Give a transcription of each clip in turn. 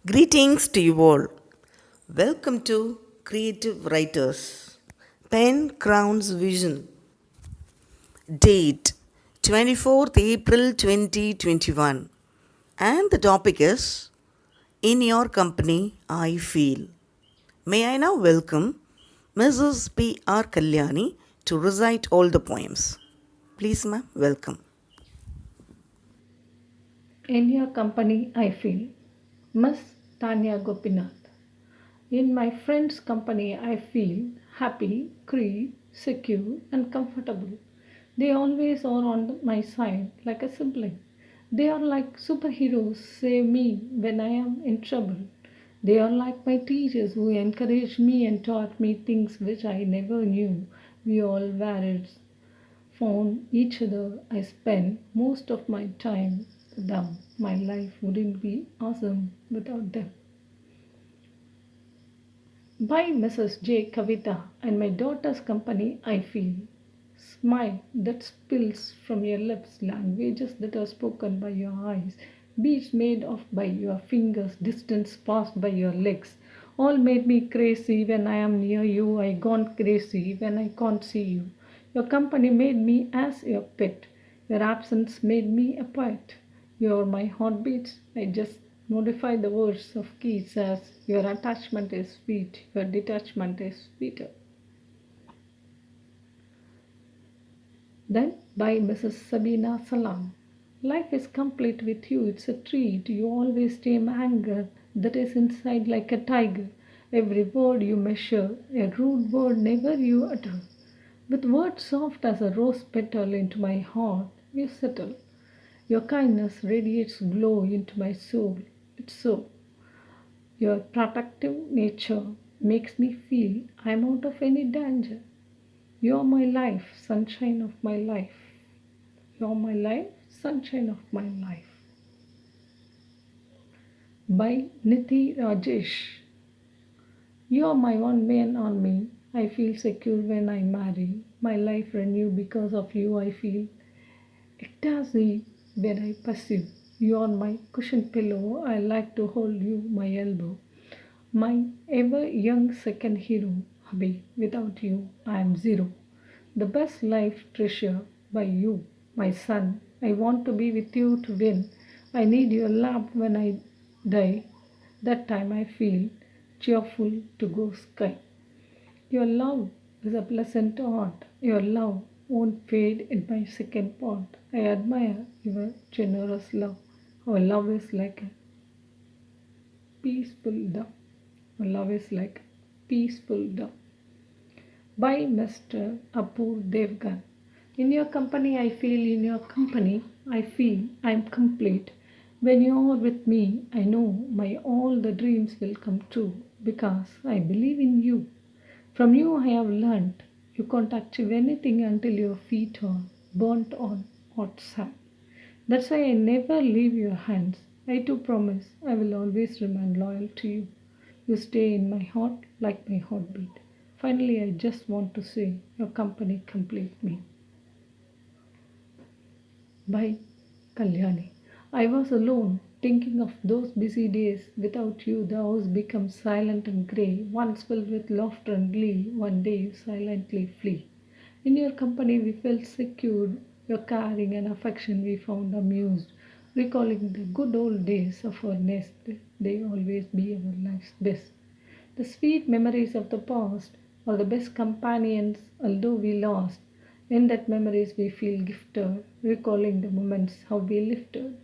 Greetings to you all. Welcome to Creative Writers. Pen Crowns Vision. Date 24th April 2021. And the topic is In Your Company I Feel. May I now welcome Mrs. P.R. Kalyani to recite all the poems. Please, ma'am, welcome. In your company, I feel. Miss Tanya Gopinath. In my friends' company, I feel happy, free, secure, and comfortable. They always are on my side like a sibling. They are like superheroes, save me when I am in trouble. They are like my teachers who encouraged me and taught me things which I never knew. We all varied found each other. I spend most of my time with them. My life wouldn't be awesome without them. By Mrs. J. Kavita and my daughter's company, I feel. Smile that spills from your lips, languages that are spoken by your eyes, beats made of by your fingers, distance passed by your legs. All made me crazy when I am near you. I gone crazy when I can't see you. Your company made me as your pet. Your absence made me a poet. You're my heartbeats. I just modify the words of Keats as your attachment is sweet, your detachment is sweeter. Then by Mrs. Sabina Salam. Life is complete with you, it's a treat. You always tame anger that is inside like a tiger. Every word you measure, a rude word never you utter. With words soft as a rose petal into my heart, you settle. Your kindness radiates glow into my soul. It's so. Your protective nature makes me feel I'm out of any danger. You're my life, sunshine of my life. You're my life, sunshine of my life. By Niti Rajesh. You're my one man army. I feel secure when I marry. My life renewed because of you. I feel ecstasy when I pursue. You're my cushion pillow. I like to hold you, my elbow. My ever young second hero, hubby, without you I am zero. The best life treasure by you, my son. I want to be with you to win. I need your love when I die. That time I feel cheerful to go sky. Your love is a pleasant art. Your love won't fade in my second part. I admire your generous love. Our love is like a peaceful dove. Our love is like a peaceful dove. By Mr. Apur Devgan. In your company, I feel in your company, I feel I am complete. When you are with me, I know my all the dreams will come true because I believe in you. From you, I have learnt you can't achieve anything until your feet are burnt on hot sand. That's why I never leave your hands. I too promise I will always remain loyal to you. You stay in my heart like my heartbeat. Finally, I just want to say your company complete me. By Kalyani. I was alone, thinking of those busy days. Without you, the house becomes silent and grey. Once filled with laughter and glee, one day you silently flee. In your company, we felt secured. Your caring and affection we found amused. Recalling the good old days of our nest, they always be our life's best. The sweet memories of the past are the best companions, although we lost. In that memories we feel gifted, recalling the moments how we lifted.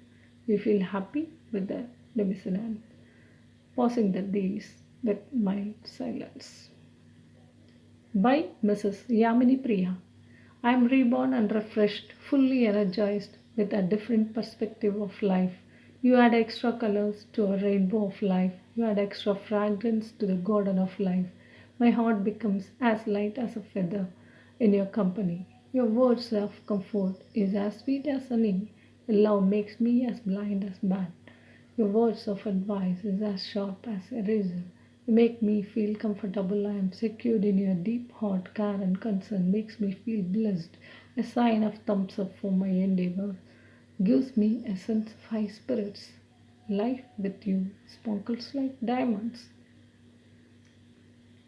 We feel happy with the demisedan, passing the days with mild silence. By Mrs. Yamini Priya. I am reborn and refreshed, fully energized with a different perspective of life. You add extra colors to a rainbow of life. You add extra fragrance to the garden of life. My heart becomes as light as a feather in your company. Your words of comfort is as sweet as honey. Your love makes me as blind as bad. Your words of advice is as sharp as a razor. You make me feel comfortable. I am secured in your deep heart. Care and concern makes me feel blessed. A sign of thumbs up for my endeavor gives me a sense of high spirits. life with you sparkles like diamonds.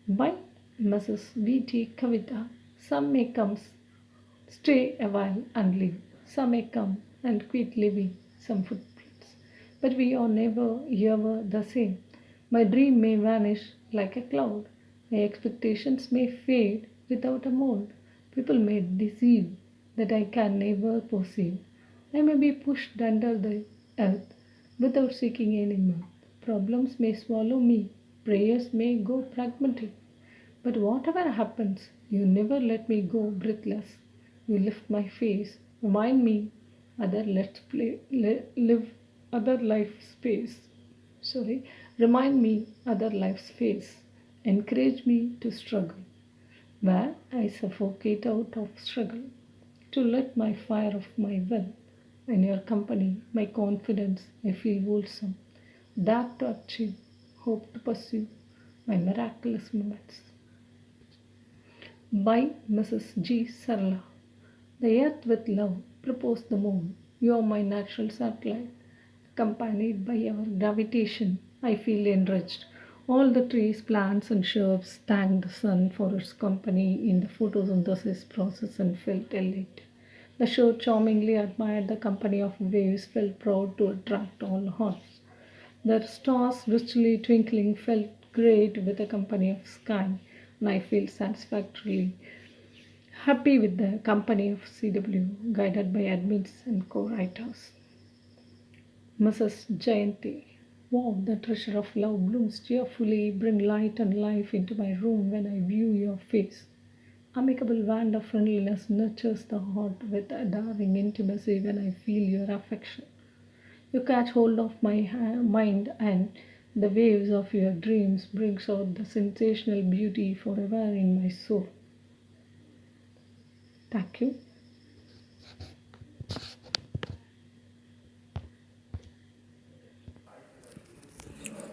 By Mrs. V.T. Kavita. Some may come, stay a while and leave. Some may come and quit leaving some footprints. But we are never ever the same. My dream may vanish like a cloud. My expectations may fade without a mold. People may deceive that I can never perceive. I may be pushed under the earth without seeking any mirth. Problems may swallow me. Prayers may go pragmatic. But whatever happens, you never let me go breathless. You lift my face, remind me live other life space. Remind me other life's face. Encourage me to struggle where I suffocate out of struggle. To let my fire of my will in your company, my confidence, I feel wholesome. Dare to achieve, hope to pursue my miraculous moments. By Mrs. G. Sarla. The earth with love proposed the moon. You are my natural satellite. Accompanied by our gravitation, I feel enriched. All the trees, plants, and shrubs thanked the sun for its company in the photosynthesis process and felt elate. The shore charmingly admired the company of waves, felt proud to attract all hearts. The stars, richly twinkling, felt great with the company of sky, and I feel satisfactorily happy with the company of CW, guided by admins and co-writers. Mrs. Jayanti. Wow, the treasure of love blooms cheerfully, bring light and life into my room when I view your face. Amicable wand of friendliness nurtures the heart with adoring intimacy when I feel your affection. You catch hold of my mind and the waves of your dreams brings out the sensational beauty forever in my soul. Thank you.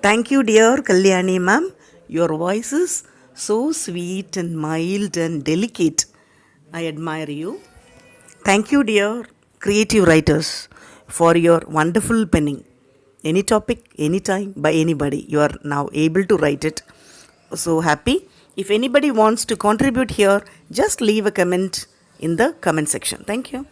Thank you, dear Kalyani ma'am. Your voice is so sweet and mild and delicate. I admire you. Thank you, dear creative writers, for your wonderful penning. Any topic, anytime, by anybody, you are now able to write it. So happy. If anybody wants to contribute here, just leave a comment in the comment section. Thank you.